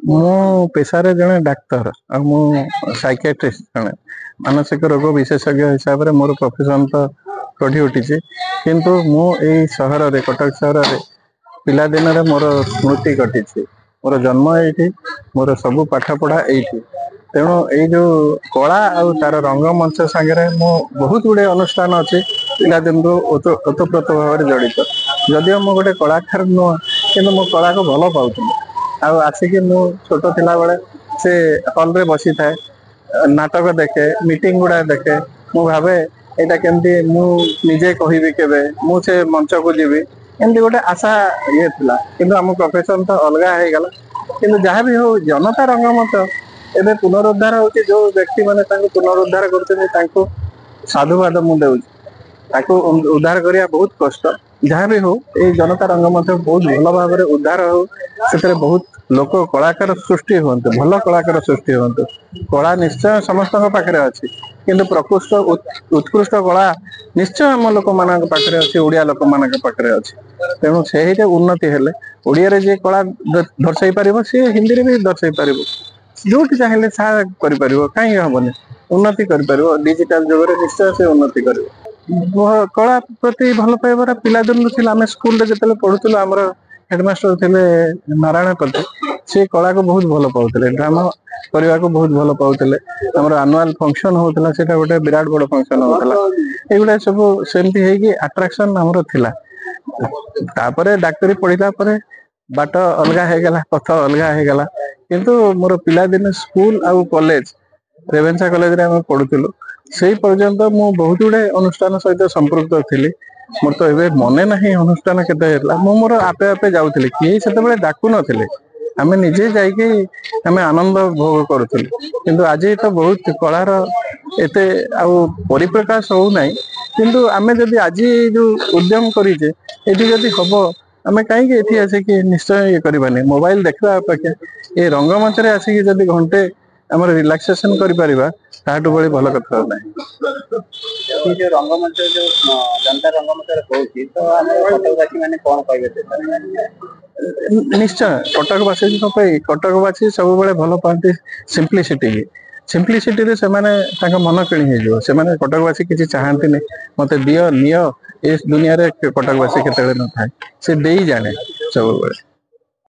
मु पेशारे जड़े doctor psychiatrist जड़े मानसिक रोग विशेषज्ञ हिसाब से मोर प्रोफेशन तो गढ़ी उठी किंतु मु यही सहर रे कटक सहर रे पिलादिन मोर स्मृति घटी मोर जन्म ये मोर सब पाठ पढ़ा ये तेणु ये जो कला आउ तार रंगमंच सांगे मो बहुत गुड़े अनुष्ठान अच्छी पिलादिन ओतप्रोत भाव में जड़ित जदिव मु गोटे कलाकार नुह कि मो कला को भल पाऊँ आसिक मु छोट थिला बेले से हॉल रे बसी थाए नाटक देखे मीटिंग गुड़ा देखे मु भावे यहाँ केमती मुझे कहबी के मुझे मंच को जीवी एमती गोटे आशा ये थिला किंतु आम प्रोफेशन तो अलग हो गला किंतु जहाँ भी हो जनता रंगमंच एवं पुनरुद्धार हो जो व्यक्ति मैंने पुनरुद्धार कर साधुवाद मुझे उद्धार करने बहुत कष्ट जहाँ भी हो ये जनता रंगमंच बहुत भल भाव में उद्धार हो से बहुत लोक कलाकार सृष्टि हूँ भल कलाकार सृष्टि हूँ कला निश्चय समस्त पाखे अच्छी किंतु प्रकृष्ट उत्कृष्ट कला निश्चय आम लोक मान पाखे अच्छी ओडिया लोक मान पाखे अच्छी तेणु से उन्नति हेले ओडिया जे कला दर्शाई पार सी हिंदी में भी दर्शाई पार जो चाहिए करें कहीं हेनी उन्नति कर डिजिटल जुग निश्चय से उन्नति कर कला प्रति भल पाइबार पिलादिन आम स्कूल जो पढ़ुलु आम हेडमास्टर थे नारायण पति सी कला को बहुत भल पाते ड्रामा करने को बहुत भल पाते आम आनुआल फंक्शन होता है गोटे विराट बड़ फंक्शन होता ये सब सेमती अट्राक्शन आमर थिला तापर डाक्तरी पढ़ला बाट अलग होगला पथ अलग होगला किंतु मोर पिलादिन स्कूल आउ कॉलेज रेवेन्सा कॉलेज रे पढ़ुलु से पर्यंत मु बहुत गुड़े अनुष्ठान सहित संपृक्त थी मोर तो ये मने ना अनुष्ठान के मोर आपे आपे जाऊली किए से डाकू नी आम निजे जाकि आम आनंद भोग करूँ किंतु आज तो बहुत कलार एत परिप्रकाश होना किंतु आम जदि आज जो उद्यम करें ये हम आम कहीं आसिक निश्चय ये करवानी मोबाइल देखा अपेक्षा ये रंगमंच आसिक जदि घंटे आम रिलैक्सेशन करूँ बड़ी भल कथा ना जो रंगमंच जो जनता रंगमंच कहूँ तो आम कटकवासी मैंने कौन कहे निश्चय कटकवासी कटकवासी सब भल पाती सिंप्लिसिटी सिंप्लिसिटी रे से मन किणी से कटकवासी किसी चाहती मत दियो नियो इस दुनिया रे कटकवासी केते न थाए से दे जाने सब